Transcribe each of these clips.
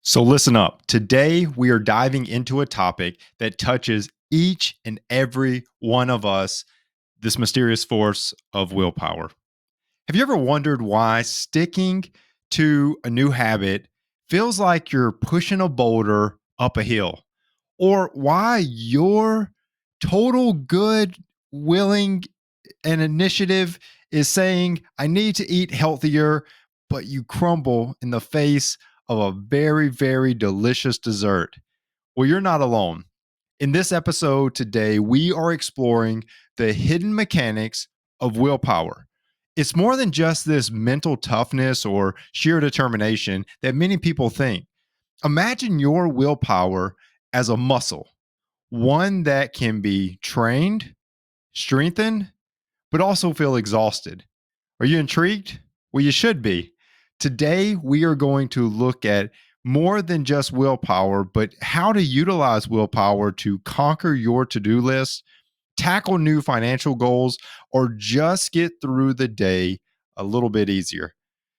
So, listen up. Today, we are diving into a topic that touches each and every one of us, this mysterious force of willpower. Have you ever wondered why sticking to a new habit feels like you're pushing a boulder up a hill? Or why your total good, willing, and initiative is saying, I need to eat healthier, but you crumble in the face of a very, very delicious dessert? Well, you're not alone. In this episode today, we are exploring the hidden mechanics of willpower. It's more than just this mental toughness or sheer determination that many people think. Imagine your willpower as a muscle, one that can be trained, strengthened, but also feel exhausted. Are you intrigued? Well, you should be. Today, we are going to look at more than just willpower, but how to utilize willpower to conquer your to do list, tackle new financial goals, or just get through the day a little bit easier.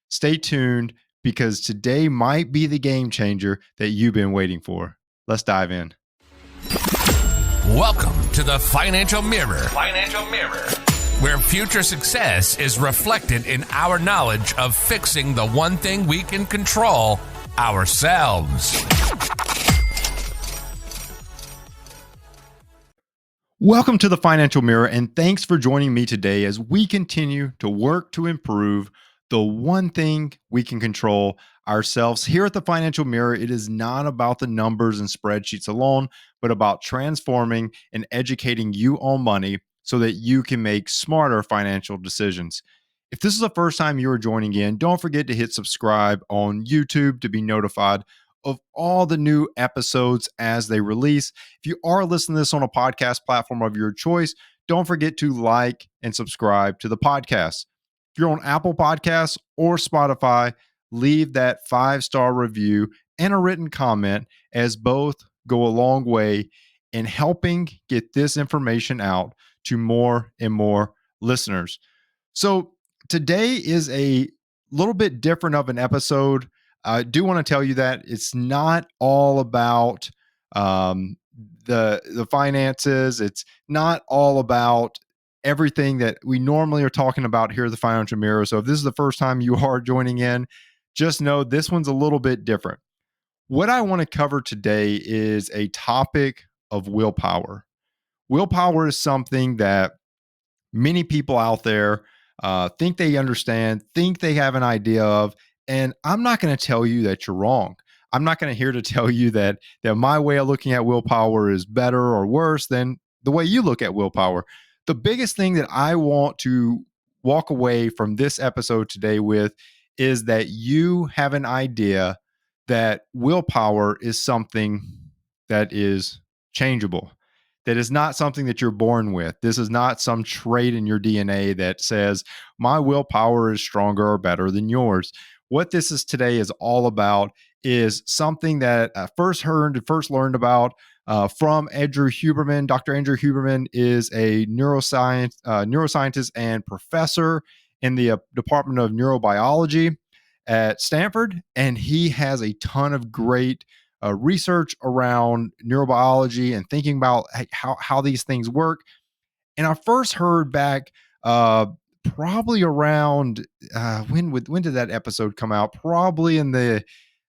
Stay tuned because today might be the game changer that you've been waiting for. Let's dive in. Welcome to the Financial Mirror. Where future success is reflected in our knowledge of fixing the one thing we can control, ourselves. Welcome to the Financial Mirror, and thanks for joining me today as we continue to work to improve the one thing we can control, ourselves. Here at the Financial Mirror, it is not about the numbers and spreadsheets alone, but about transforming and educating you on money so that you can make smarter financial decisions. If this is the first time you are joining in, don't forget to hit subscribe on YouTube to be notified of all the new episodes as they release. If you are listening to this on a podcast platform of your choice, don't forget to like and subscribe to the podcast. If you're on Apple Podcasts or Spotify, leave that 5-star review and a written comment, as both go a long way in helping get this information out to more and more listeners. So today is a little bit different of an episode. I do want to tell you that it's not all about the finances. It's not all about everything that we normally are talking about here at the Financial Mirror. So if this is the first time you are joining in, just know this one's a little bit different. What I want to cover today is a topic of willpower. Willpower is something that many people out there think they understand, think they have an idea of, and I'm not going to tell you that you're wrong. I'm not going to here to tell you that my way of looking at willpower is better or worse than the way you look at willpower. The biggest thing that I want to walk away from this episode today with is that you have an idea that willpower is something that is changeable, that is not something that you're born with. This is not some trait in your DNA that says my willpower is stronger or better than yours. What this is today is all about is something that I first learned about from Andrew Huberman. Dr. Andrew Huberman is a neuroscientist and professor in the Department of Neurobiology at Stanford, and he has a ton of great research around neurobiology and thinking about how these things work. And I first heard back probably around when did that episode come out? Probably in the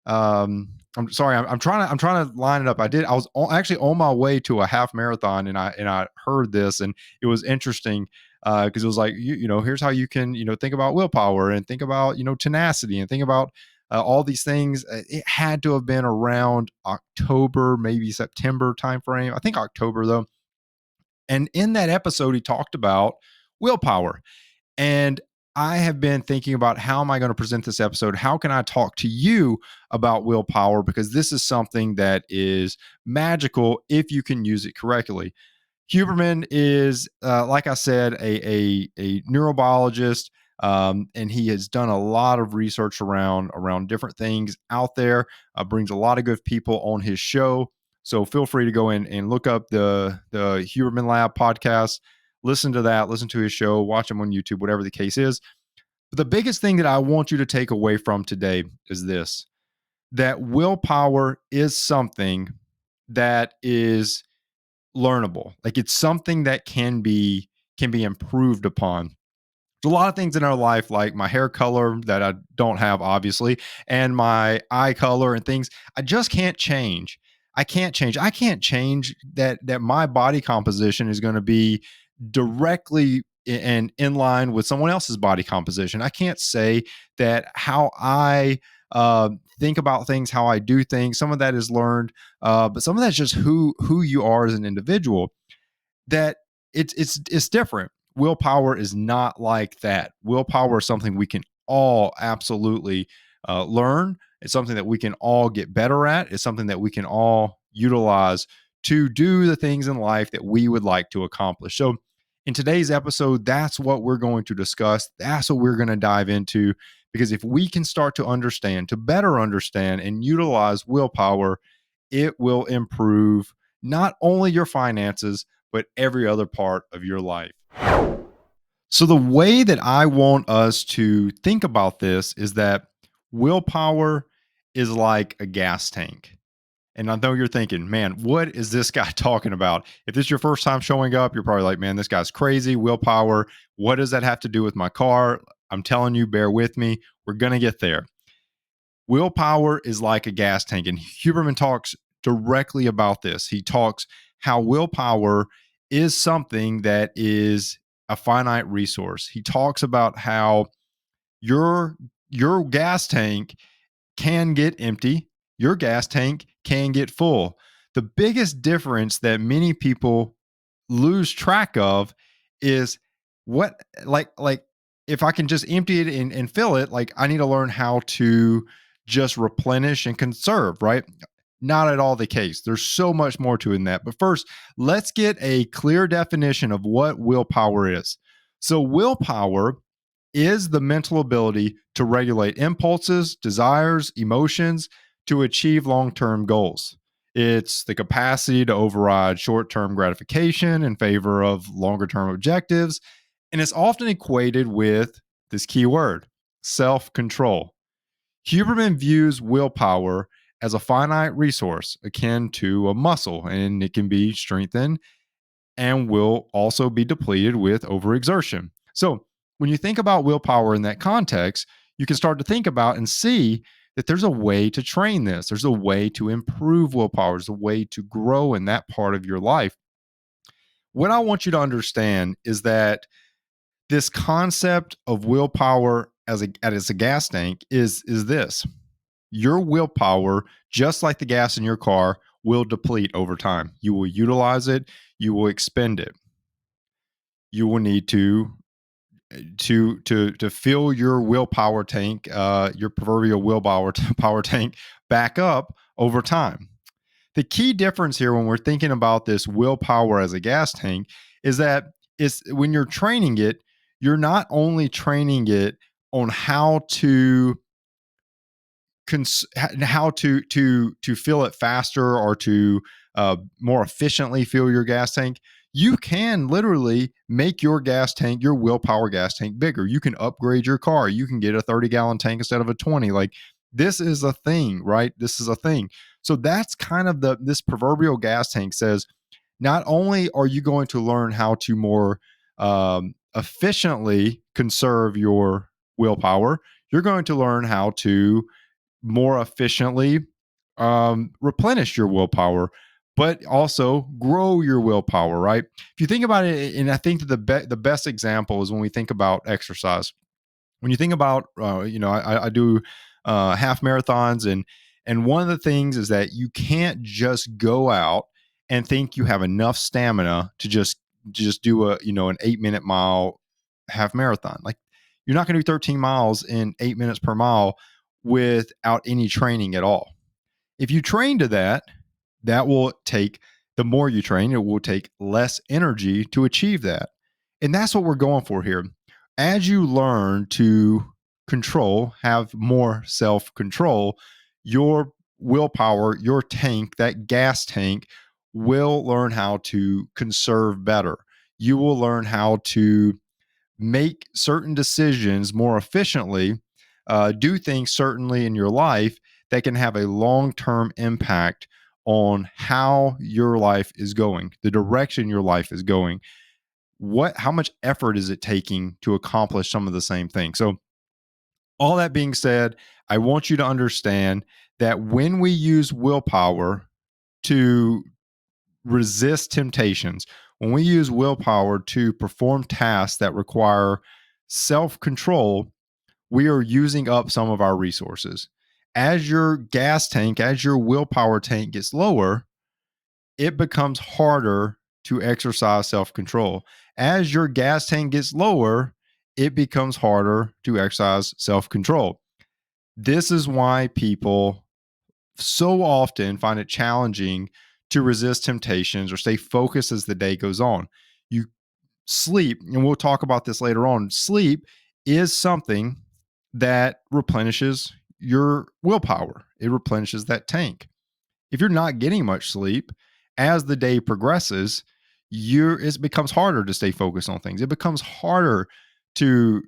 I'm sorry, I'm trying to line it up. I was actually on my way to a half marathon, and I heard this, and it was interesting because it was like you know, here's how you can think about willpower and think about tenacity and think about all these things. It had to have been around October, maybe September timeframe. I think October though. And in that episode, he talked about willpower. And I have been thinking about how am I going to present this episode? How can I talk to you about willpower? Because this is something that is magical if you can use it correctly. Huberman is, like I said, a neurobiologist, and he has done a lot of research around different things out there. Brings a lot of good people on his show. So feel free to go in and look up the Huberman Lab podcast. Listen to that. Listen to his show. Watch him on YouTube. Whatever the case is. But the biggest thing that I want you to take away from today is this: that willpower is something that is learnable. Like it's something that can be improved upon. There's a lot of things in our life, like my hair color that I don't have, obviously, and my eye color and things I just can't change. I can't change. I can't change that my body composition is going to be directly and in line with someone else's body composition. I can't say that how I think about things, how I do things. Some of that is learned, but some of that's just who you are as an individual. That it's different. Willpower is not like that. Willpower is something we can all absolutely learn. It's something that we can all get better at. It's something that we can all utilize to do the things in life that we would like to accomplish. So, in today's episode, that's what we're going to discuss. That's what we're going to dive into. Because if we can start to understand, to better understand and utilize willpower, it will improve not only your finances, but every other part of your life. So, the way that I want us to think about this is that willpower is like a gas tank. And I know you're thinking, man, what is this guy talking about? If this is your first time showing up, you're probably like, man, this guy's crazy. Willpower. What does that have to do with my car? I'm telling you, bear with me. We're going to get there. Willpower is like a gas tank. And Huberman talks directly about this. He talks how willpower is something that is a finite resource. He talks about how your your gas tank can get empty, your gas tank can get full. The biggest difference that many people lose track of is what like if I can just empty it and fill it, like I need to learn how to just replenish and conserve, right? Not at all the case. There's so much more to it than that. But first, let's get a clear definition of what willpower is. So, willpower is the mental ability to regulate impulses, desires, emotions to achieve long term goals. It's the capacity to override short term gratification in favor of longer term objectives. And it's often equated with this key word, self control. Huberman views willpower as a finite resource akin to a muscle, and it can be strengthened and will also be depleted with overexertion. So, when you think about willpower in that context, you can start to think about and see that there's a way to train this. There's a way to improve willpower. There's a way to grow in that part of your life. What I want you to understand is that this concept of willpower as a gas tank is this. Your willpower, just like the gas in your car, will deplete over time. You will utilize it, you will expend it. You will need to fill your willpower tank, your proverbial willpower power tank, back up over time. The key difference here when we're thinking about this willpower as a gas tank is that it's when you're training it, you're not only training it on how to how to fill it faster or to more efficiently fill your gas tank. You can literally make your gas tank, your willpower gas tank, bigger. You can upgrade your car. You can get a 30-gallon tank instead of a 20. Like this is a thing, right? This is a thing. So that's kind of this proverbial gas tank says not only are you going to learn how to more efficiently conserve your willpower, you're going to learn how to more efficiently replenish your willpower, but also grow your willpower, right? If you think about it, and I think that the best example is when we think about exercise. When you think about, I do half marathons, and one of the things is that you can't just go out and think you have enough stamina to just do an 8-minute mile half marathon. Like you're not going to do 13 miles in 8 minutes per mile without any training at all. If you train to that, that will take, the more you train, it will take less energy to achieve that. And that's what we're going for here. As you learn to control, have more self control, your willpower, your tank, that gas tank, will learn how to conserve better. You will learn how to make certain decisions more efficiently, do things certainly in your life that can have a long-term impact on how your life is going, the direction your life is going. How much effort is it taking to accomplish some of the same things? So, all that being said, I want you to understand that when we use willpower to resist temptations, when we use willpower to perform tasks that require self control, we are using up some of our resources. As your gas tank, as your willpower tank gets lower, it becomes harder to exercise self control. As your gas tank gets lower, it becomes harder to exercise self control. This is why people so often find it challenging to resist temptations or stay focused as the day goes on. You sleep, and we'll talk about this later on. Sleep is something that replenishes your willpower, it replenishes that tank. If you're not getting much sleep as the day progresses, it becomes harder to stay focused on things. It becomes harder to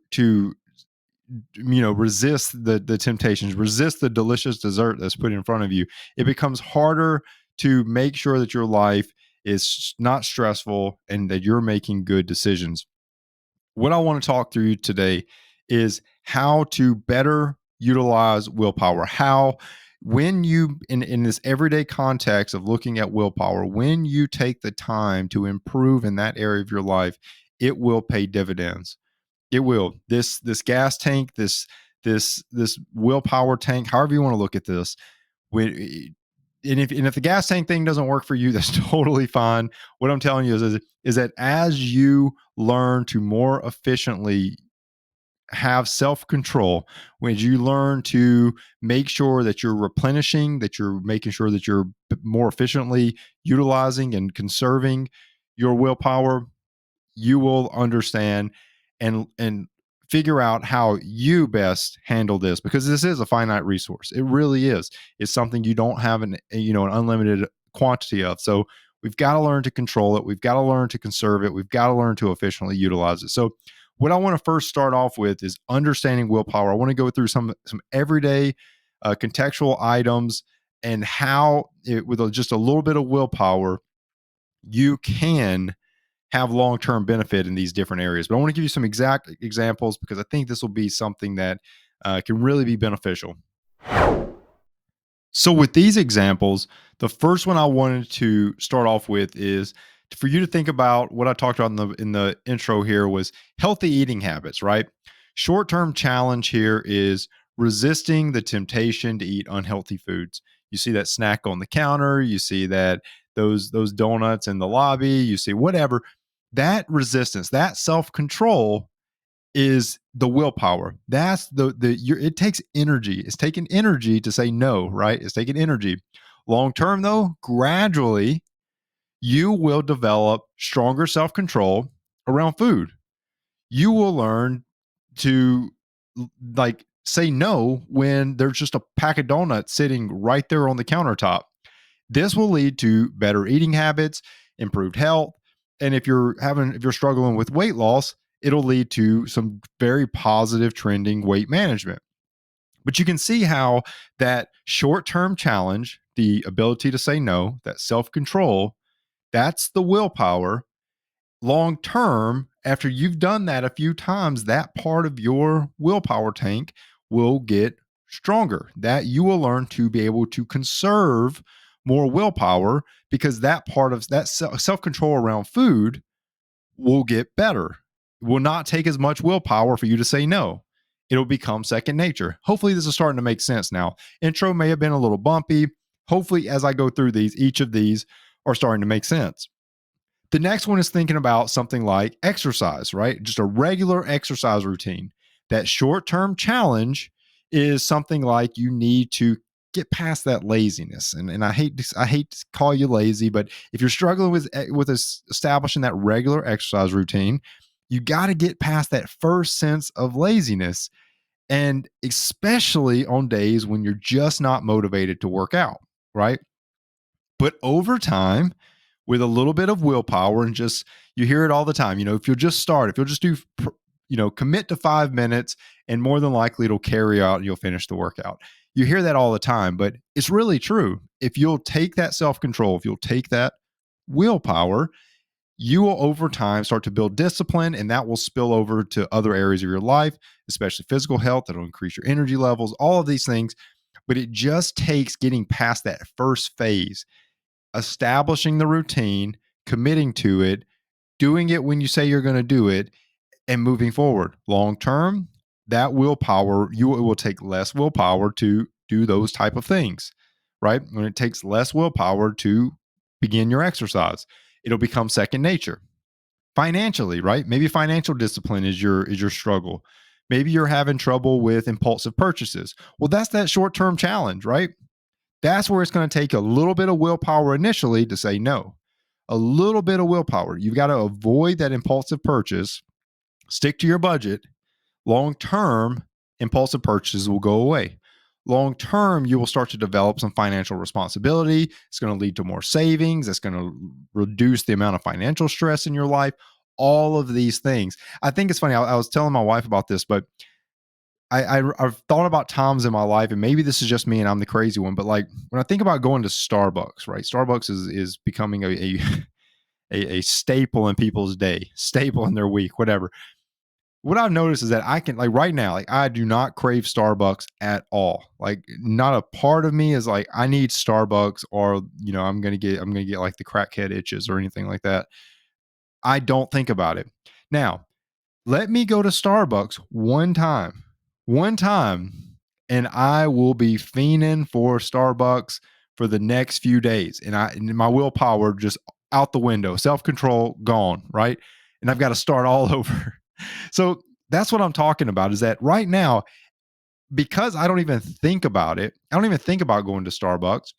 resist the temptations, resist the delicious dessert that's put in front of you. It becomes harder to make sure that your life is not stressful and that you're making good decisions. What I want to talk through today is how to better utilize willpower. How, when you, in this everyday context of looking at willpower, when you take the time to improve in that area of your life, it will pay dividends. It will. This gas tank, this willpower tank, however you want to look at this. When and if the gas tank thing doesn't work for you, that's totally fine. What I'm telling you is that as you learn to more efficiently have self-control, when you learn to make sure that you're replenishing, that you're making sure that you're more efficiently utilizing and conserving your willpower, you will understand and figure out how you best handle this, because this is a finite resource. It really is. It's something you don't have an unlimited quantity of. So we've got to learn to control it. We've got to learn to conserve it. We've got to learn to efficiently utilize it. So what I want to first start off with is understanding willpower. I want to go through some everyday contextual items and how with just a little bit of willpower you can have long-term benefit in these different areas. But I want to give you some exact examples because I think this will be something that can really be beneficial. So with these examples, the first one I wanted to start off with is for you to think about what I talked about in the intro here was healthy eating habits, right? Short-term challenge here is resisting the temptation to eat unhealthy foods. You see that snack on the counter, you see that those donuts in the lobby, you see whatever. That resistance, that self-control is the willpower. That's it takes energy. It's taking energy to say no, right? It's taking energy. Long term though, gradually you will develop stronger self-control around food. You will learn to like say no when there's just a pack of donuts sitting right there on the countertop. This will lead to better eating habits, improved health, and if you're struggling with weight loss, it'll lead to some very positive trending weight management. But you can see how that short-term challenge, the ability to say no, that self-control, that's the willpower. Long term, after you've done that a few times, that part of your willpower tank will get stronger. That you will learn to be able to conserve more willpower because that part of that self control around food will get better. It will not take as much willpower for you to say no. It'll become second nature. Hopefully, this is starting to make sense now. Intro may have been a little bumpy. Hopefully, as I go through these, each of these are starting to make sense. The next one is thinking about something like exercise, right? Just a regular exercise routine. That short term challenge is something like you need to get past that laziness. And I hate to call you lazy, but if you're struggling with establishing that regular exercise routine, you got to get past that first sense of laziness. And especially on days when you're just not motivated to work out, right? But over time, with a little bit of willpower and just, you hear it all the time, if you'll just start, if you'll just do, commit to 5 minutes, and more than likely it'll carry out and you'll finish the workout. You hear that all the time, but it's really true. If you'll take that self control, if you'll take that willpower, you will over time start to build discipline, and that will spill over to other areas of your life, especially physical health. That'll increase your energy levels, all of these things. But it just takes getting past that first phase, establishing the routine, committing to it, doing it when you say you're going to do it, and moving forward. Long term, that willpower, it will take less willpower to do those type of things, right? When it takes less willpower to begin your exercise, it'll become second nature. Financially, right? Maybe financial discipline is your struggle. Maybe you're having trouble with impulsive purchases. Well, that's that short-term challenge, right? That's where it's going to take a little bit of willpower initially to say no. A little bit of willpower. You've got to avoid that impulsive purchase, stick to your budget. Long term, impulsive purchases will go away. Long term, you will start to develop some financial responsibility. It's going to lead to more savings. It's going to reduce the amount of financial stress in your life. All of these things. I think it's funny. I was telling my wife about this, but I've thought about times in my life, and maybe this is just me and I'm the crazy one, but like when I think about going to Starbucks, right? Starbucks is becoming a staple in people's day, staple in their week, whatever. What I've noticed is that I can, like, right now, like, I do not crave Starbucks at all. Like, not a part of me is like, I need Starbucks, or I'm gonna get like the crackhead itches or anything like that. I don't think about it. Now, let me go to Starbucks one time, and I will be fiending for Starbucks for the next few days. And my willpower just out the window, self control gone, right? And I've got to start all over. So that's what I'm talking about, is that right now, because I don't even think about it, I don't even think about going to Starbucks.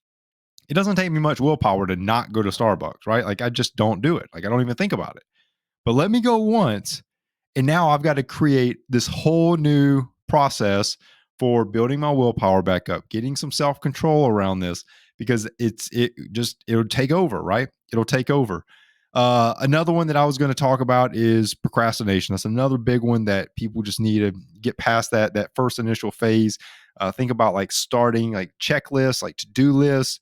It doesn't take me much willpower to not go to Starbucks, right? Like, I just don't do it. Like, I don't even think about it. But let me go once, and now I've got to create this whole new process for building my willpower back up, getting some self control around this, because it'll take over, right? It'll take over. Another one that I was going to talk about is procrastination. That's another big one that people just need to get past that first initial phase. Think about like starting like checklists, like to do lists,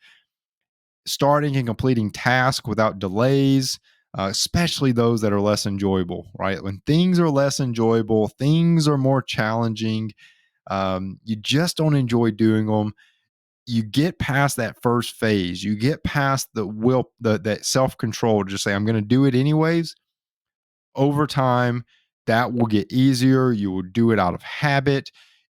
starting and completing tasks without delays, especially those that are less enjoyable, right? When things are less enjoyable, things are more challenging. You just don't enjoy doing them. You get past that first phase. You get past that self control to just say, I'm going to do it anyways. Over time, that will get easier. You will do it out of habit.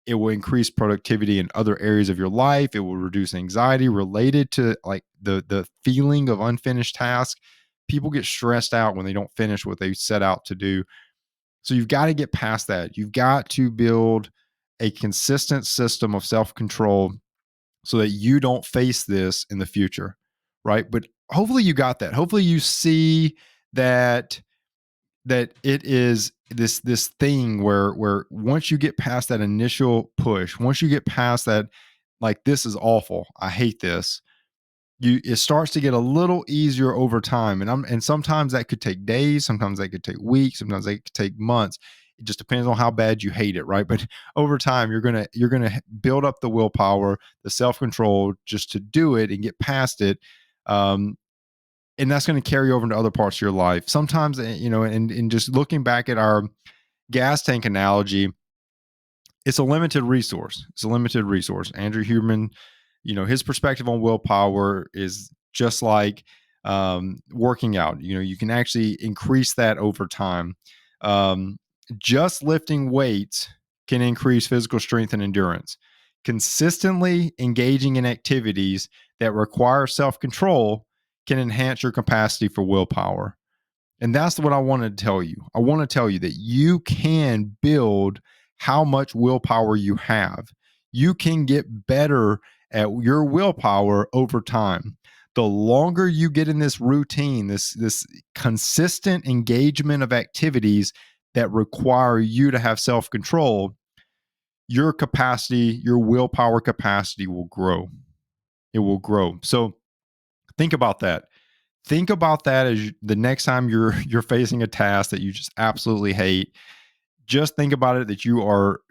It will increase productivity in other areas of your life. It will reduce anxiety related to like the feeling of unfinished tasks. People get stressed out when they don't finish what they set out to do. So you've got to get past that. You've got to build a consistent system of self-control so that you don't face this in the future, right? But hopefully you got that. Hopefully you see that it is this thing where once you get past that initial push, once you get past that, like, this is awful, I hate this, it starts to get a little easier over time. And sometimes that could take days, sometimes that could take weeks, sometimes that could take months. It just depends on how bad you hate it, right? But over time, you're gonna build up the willpower, the self-control just to do it and get past it. And that's going to carry over into other parts of your life. Sometimes, and just looking back at our gas tank analogy, it's a limited resource. It's a limited resource. Andrew Huberman, his perspective on willpower is just like working out. You can actually increase that over time. Just lifting weights can increase physical strength and endurance. Consistently engaging in activities that require self control can enhance your capacity for willpower. And that's what I want to tell you. I want to tell you that you can build how much willpower you have. You can get better at your willpower over time. The longer you get in this routine, this consistent engagement of activities that require you to have self-control, your capacity, your willpower capacity will grow. It will grow. So think about that. Think about that as the next time you're facing a task that you just absolutely hate. Just think about it that you are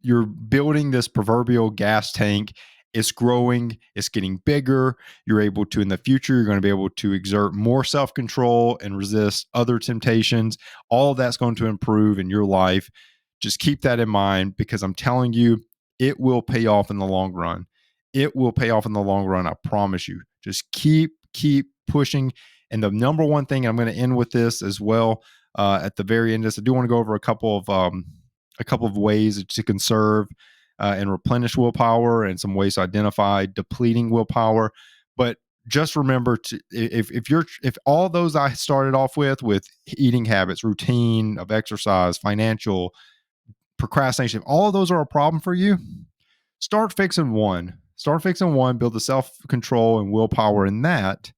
you're building this proverbial gas tank. It's growing, it's getting bigger. You're able to, in the future, you're going to be able to exert more self control and resist other temptations. All of that's going to improve in your life. Just keep that in mind, because I'm telling you, it will pay off in the long run. It will pay off in the long run. I promise you. Just keep pushing. And the number one thing, I'm going to end with this as well. At the very end of this, I do want to go over a couple of ways to conserve and replenish willpower, and some ways to identify depleting willpower. But just remember to, if all those I started off with eating habits, routine of exercise, financial, procrastination, if all of those are a problem for you, start fixing one. Start fixing one, build the self control and willpower in that,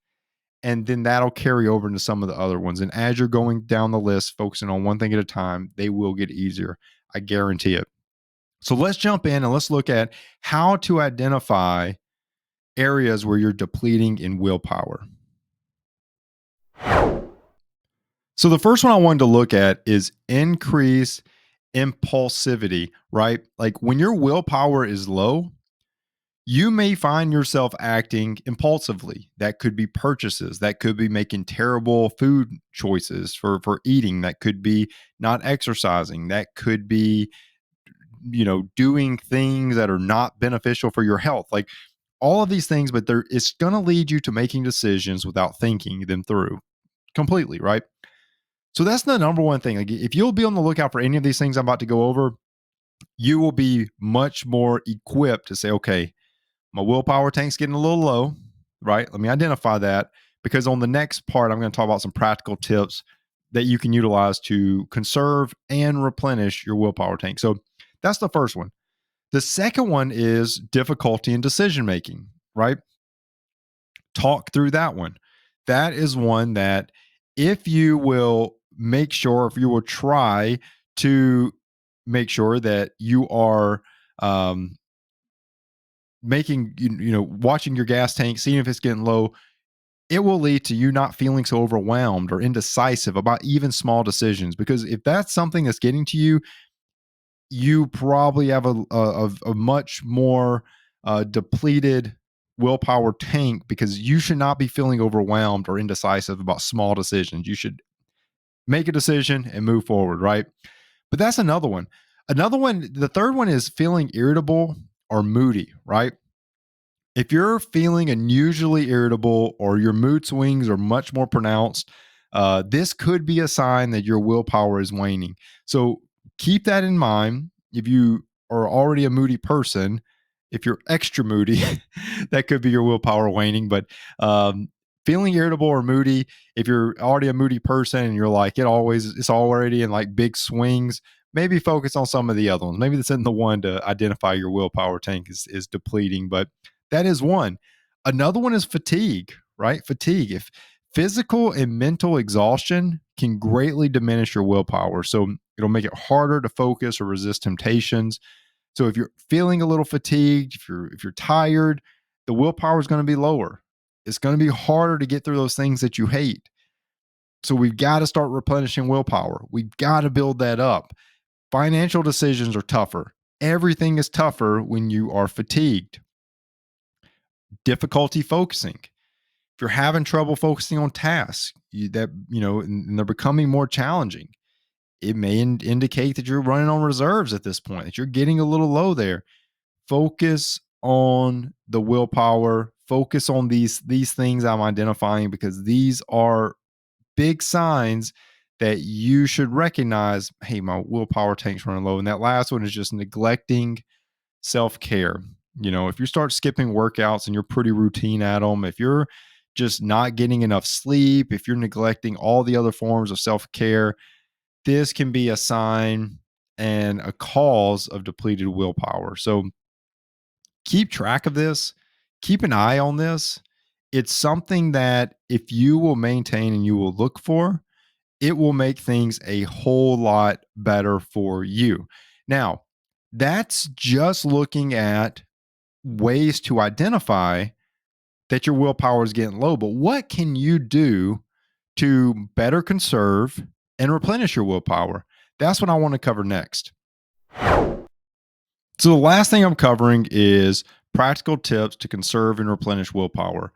and then that'll carry over into some of the other ones. And as you're going down the list, focusing on one thing at a time, they will get easier. I guarantee it. So let's jump in and let's look at how to identify areas where you're depleting in willpower. So the first one I wanted to look at is increase impulsivity, right? Like when your willpower is low, you may find yourself acting impulsively. That could be purchases, that could be making terrible food choices for eating, that could be not exercising, that could be doing things that are not beneficial for your health, like all of these things. But it's going to lead you to making decisions without thinking them through completely, right? So that's the number one thing. Like if you'll be on the lookout for any of these things I'm about to go over, you will be much more equipped to say, okay, my willpower tank's getting a little low, right? Let me identify that, because on the next part, I'm going to talk about some practical tips that you can utilize to conserve and replenish your willpower tank. So that's the first one. The second one is difficulty in decision making, right? Talk through that one. That is one that, if you will make sure, if you will try to make sure that you are making, watching your gas tank, seeing if it's getting low, it will lead to you not feeling so overwhelmed or indecisive about even small decisions. Because if that's something that's getting to you, you probably have a much more depleted willpower tank, because you should not be feeling overwhelmed or indecisive about small decisions. You should make a decision and move forward, right? But that's another one. Another one, the third one, is feeling irritable or moody, right? If you're feeling unusually irritable or your mood swings are much more pronounced, this could be a sign that your willpower is waning. So keep that in mind. If you are already a moody person, if you're extra moody, that could be your willpower waning. But feeling irritable or moody, if you're already a moody person and you're like, it's already in like big swings, maybe focus on some of the other ones. Maybe this isn't the one to identify your willpower tank is depleting, but that is one. Another one is fatigue, right? Fatigue. If physical and mental exhaustion can greatly diminish your willpower. So it'll make it harder to focus or resist temptations. So if you're feeling a little fatigued, if you're tired, the willpower is going to be lower. It's going to be harder to get through those things that you hate. So we've got to start replenishing willpower. We've got to build that up. Financial decisions are tougher. Everything is tougher when you are fatigued. Difficulty focusing. If you're having trouble focusing on tasks and they're becoming more challenging, it may indicate that you're running on reserves at this point, that you're getting a little low there. Focus on the willpower. Focus on these things I'm identifying, because these are big signs that you should recognize, hey, my willpower tank's running low. And that last one is just neglecting self-care. If you start skipping workouts and you're pretty routine at them, if you're just not getting enough sleep, if you're neglecting all the other forms of self-care, this can be a sign and a cause of depleted willpower. So keep track of this, keep an eye on this. It's something that if you will maintain and you will look for, it will make things a whole lot better for you. Now, that's just looking at ways to identify that your willpower is getting low. But what can you do to better conserve and replenish your willpower? That's what I want to cover next. So the last thing I'm covering is practical tips to conserve and replenish willpower.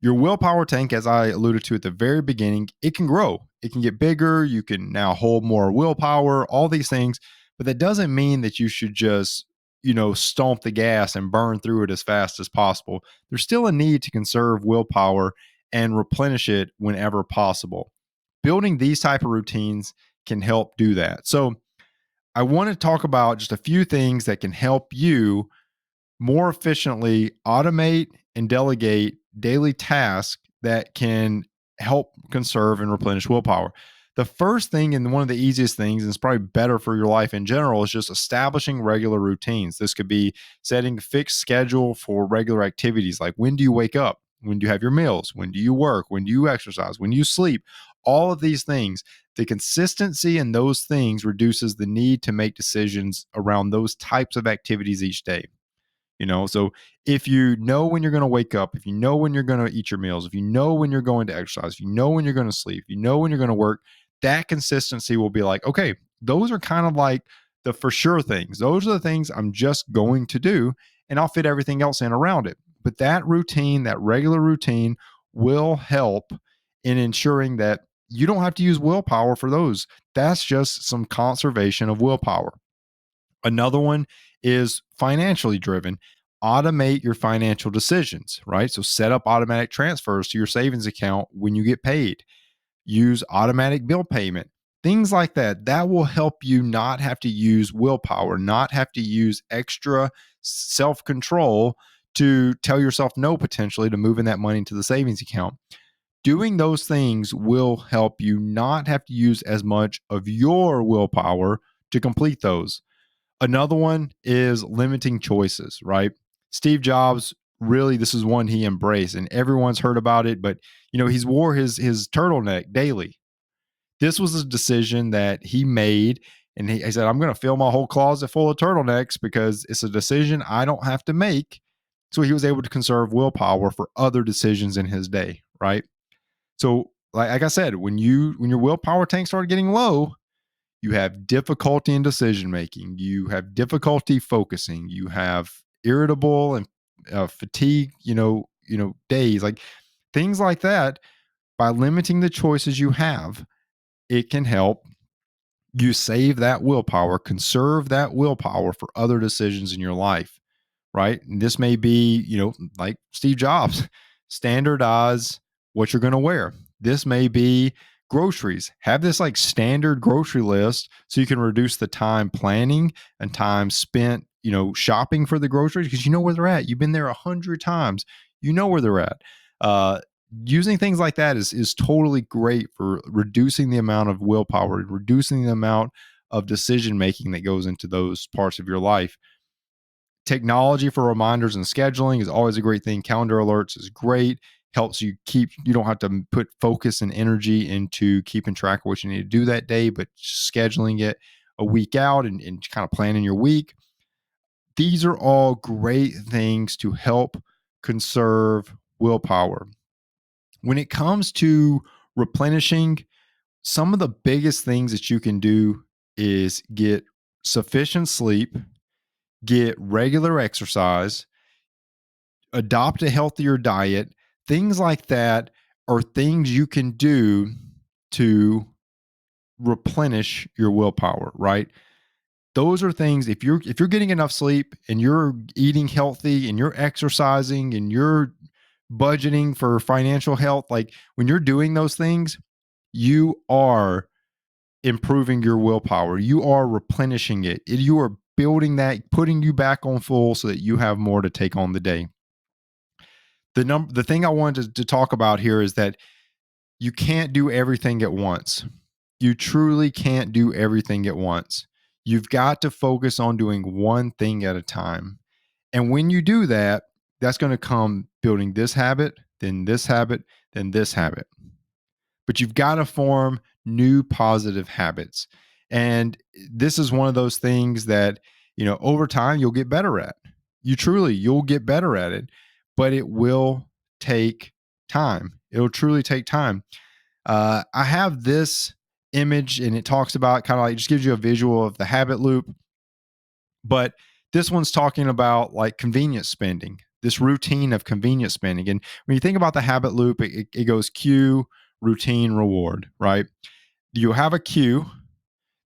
Your willpower tank, as I alluded to at the very beginning, it can grow. It can get bigger. You can now hold more willpower, all these things. But that doesn't mean that you should just, stomp the gas and burn through it as fast as possible. There's still a need to conserve willpower and replenish it whenever possible. Building these type of routines can help do that. So I want to talk about just a few things that can help you more efficiently automate and delegate daily tasks that can help conserve and replenish willpower. The first thing, and one of the easiest things, and it's probably better for your life in general, is just establishing regular routines. This could be setting a fixed schedule for regular activities like when do you wake up? When do you have your meals? When do you work? When do you exercise? When do you sleep? All of these things, the consistency in those things reduces the need to make decisions around those types of activities each day. So if you know when you're going to wake up, if you know when you're going to eat your meals, if you know when you're going to exercise, if you know when you're going to sleep, if you know when you're going to work, that consistency will be like, okay, those are kind of like the for sure things. Those are the things I'm just going to do, and I'll fit everything else in around it. But that routine, that regular routine, will help in ensuring that you don't have to use willpower for those. That's just some conservation of willpower. Another one is financially driven. Automate your financial decisions, right? So set up automatic transfers to your savings account when you get paid. Use automatic bill payment. Things like that. That will help you not have to use willpower, not have to use extra self control to tell yourself no potentially to moving that money into the savings account. Doing those things will help you not have to use as much of your willpower to complete those. Another one is limiting choices, right? Steve Jobs, really, this is one he embraced, and everyone's heard about it, but he's wore his turtleneck daily. This was a decision that he made, and he said, I'm gonna fill my whole closet full of turtlenecks because it's a decision I don't have to make. So he was able to conserve willpower for other decisions in his day, right? So, like I said, when your willpower tank started getting low, you have difficulty in decision making, you have difficulty focusing, you have irritable and fatigue, days, like things like that. By limiting the choices you have, it can help you save that willpower, conserve that willpower for other decisions in your life, right? And this may be, like Steve Jobs, standardize what you're going to wear. This may be groceries. Have this like standard grocery list so you can reduce the time planning and time spent, shopping for the groceries because you know where they're at. You've been there 100 times. You know where they're at. Uh, Using things like that is totally great for reducing the amount of willpower, reducing the amount of decision making that goes into those parts of your life. Technology for reminders and scheduling is always a great thing. Calendar alerts is great. Helps you you don't have to put focus and energy into keeping track of what you need to do that day, but scheduling it a week out and kind of planning your week. These are all great things to help conserve willpower. When it comes to replenishing, some of the biggest things that you can do is get sufficient sleep, get regular exercise, adopt a healthier diet. Things like that are things you can do to replenish your willpower, right? Those are things, if you're getting enough sleep and you're eating healthy and you're exercising and you're budgeting for financial health, like when you're doing those things, you are improving your willpower. You are replenishing it. You are building that, putting you back on full so that you have more to take on the day. The thing I wanted to talk about here is that you can't do everything at once. You truly can't do everything at once. You've got to focus on doing one thing at a time. And when you do that, that's going to come building this habit, then this habit, then this habit. But you've got to form new positive habits. And this is one of those things that, over time you'll get better at. You'll get better at it, but it will take time. It'll truly take time. I have this image and it talks about kind of like just gives you a visual of the habit loop. But This one's talking about like convenience spending, this routine of convenience spending. And when you think about the habit loop, it goes cue, routine, reward, right? You have a cue,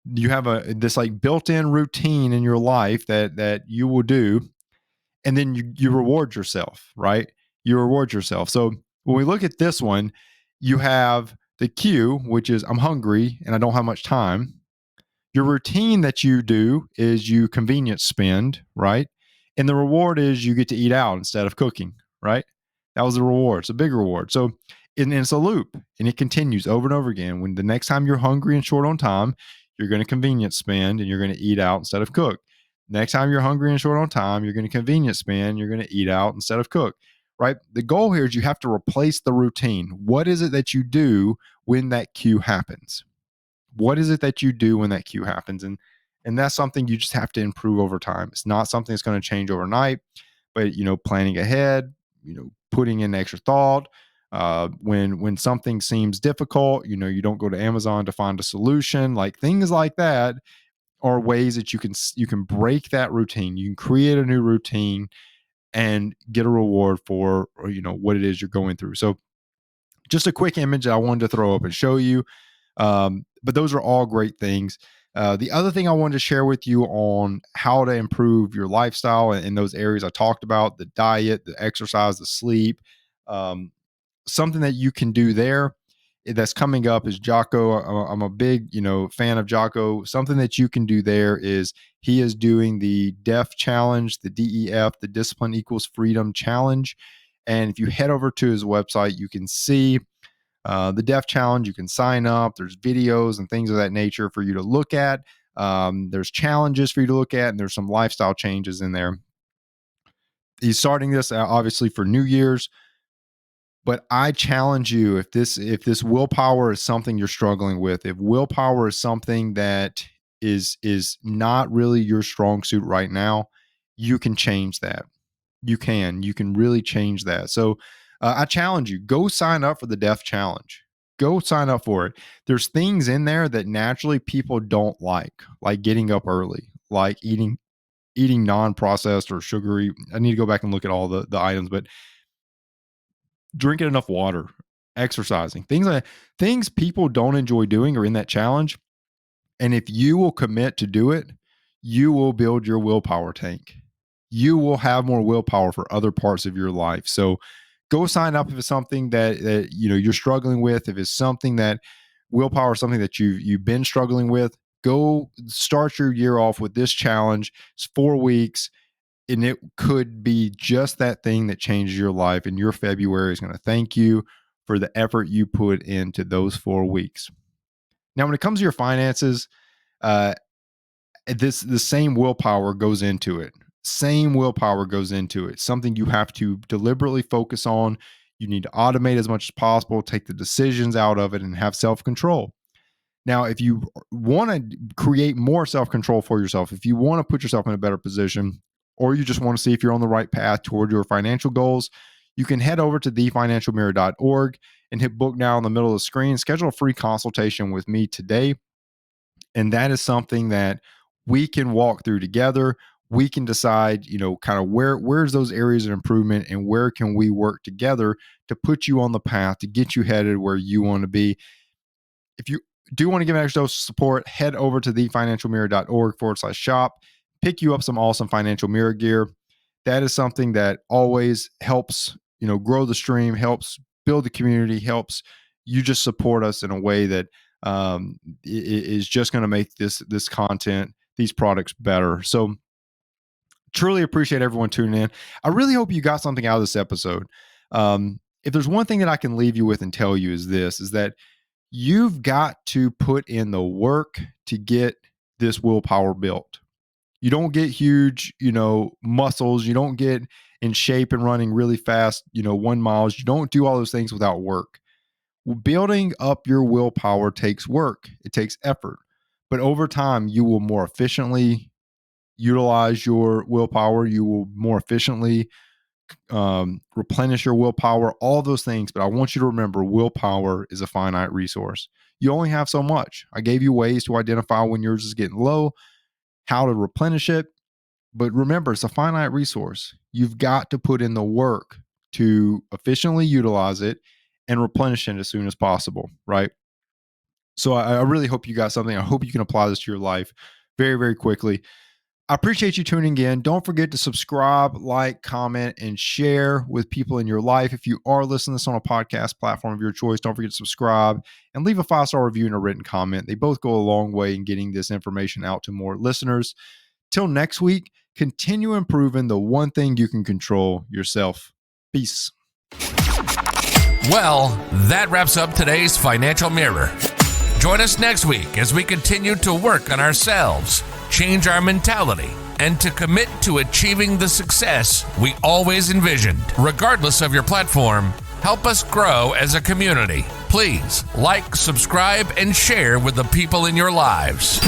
you have this like built-in routine in your life that you will do, and then you reward yourself, right? You reward yourself. So when we look at this one, you have the cue, which is I'm hungry and I don't have much time. Your routine that you do is you convenience spend, right? And the reward is you get to eat out instead of cooking, right? That was the reward. It's a big reward. So it's a loop and it continues over and over again. When the next time you're hungry and short on time, you're going to convenience spend and you're going to eat out instead of cook. Next time you're hungry and short on time, you're going to convenience spend, you're going to eat out instead of cook, right? The goal here is you have to replace the routine. What is it that you do when that cue happens? What is it that you do when that cue happens? And that's something you just have to improve over time. It's not something that's going to change overnight, but planning ahead, putting in extra thought. When something seems difficult, you don't go to Amazon to find a solution. Like things like that are ways that you can break that routine. You can create a new routine and get a reward for what it is you're going through. So just a quick image that I wanted to throw up and show you. But those are all great things. The other thing I wanted to share with you on how to improve your lifestyle in those areas I talked about, the diet, the exercise, the sleep, um, something that you can do there that's coming up is Jocko. I'm a big, fan of Jocko. Something that you can do there is he is doing the DEF challenge, the DEF, the Discipline Equals Freedom challenge. And if you head over to his website, you can see the DEF challenge. You can sign up. There's videos and things of that nature for you to look at. There's challenges for you to look at, and there's some lifestyle changes in there. He's starting this obviously for New Year's, but I challenge you, if this willpower is something you're struggling with, if willpower is something that is not really your strong suit right now, you can change that. You can really change that. So I challenge you, go sign up for the DEF challenge. Go sign up for it. There's things in there that naturally people don't like getting up early, like eating non-processed or sugary. I need to go back and look at all the items, but drinking enough water, exercising, things people don't enjoy doing are in that challenge. And if you will commit to do it, you will build your willpower tank. You will have more willpower for other parts of your life. So go sign up if it's something that you're struggling with. If it's something that willpower is something that you've been struggling with, go start your year off with this challenge. It's 4 weeks, and it could be just that thing that changes your life. And your February is going to thank you for the effort you put into those 4 weeks. Now, when it comes to your finances, the same willpower goes into it. Same willpower goes into it. Something you have to deliberately focus on. You need to automate as much as possible, take the decisions out of it, and have self-control. Now, if you want to create more self-control for yourself, if you want to put yourself in a better position, or you just want to see if you're on the right path toward your financial goals, you can head over to thefinancialmirror.org and hit book now in the middle of the screen. Schedule a free consultation with me today. And that is something that we can walk through together. We can decide, kind of where's those areas of improvement and where can we work together to put you on the path to get you headed where you want to be. If you do want to give an extra dose of support, head over to thefinancialmirror.org/shop. Pick you up some awesome financial mirror gear. That is something that always helps, grow the stream, helps build the community, helps you just support us in a way that is just going to make this content, these products better. So truly appreciate everyone tuning in. I really hope you got something out of this episode. If there's one thing that I can leave you with and tell you is that you've got to put in the work to get this willpower built. You don't get huge, muscles. You don't get in shape and running really fast, 1 miles. You don't do all those things without work. Building up your willpower takes work. It takes effort. But over time, you will more efficiently utilize your willpower. You will more efficiently replenish your willpower, all those things. But I want you to remember, willpower is a finite resource. You only have so much. I gave you ways to identify when yours is getting low, how to replenish it. But remember, it's a finite resource. You've got to put in the work to efficiently utilize it and replenish it as soon as possible, right? So I really hope you got something. I hope you can apply this to your life very, very quickly. I appreciate you tuning in. Don't forget to subscribe, like, comment, and share with people in your life. If you are listening to this on a podcast platform of your choice, don't forget to subscribe and leave a 5-star review and a written comment. They both go a long way in getting this information out to more listeners. Till next week, continue improving the one thing you can control, yourself. Peace. Well, that wraps up today's Financial Mirror. Join us next week as we continue to work on ourselves, change our mentality, and to commit to achieving the success we always envisioned. Regardless of your platform, help us grow as a community. Please like, subscribe, and share with the people in your lives.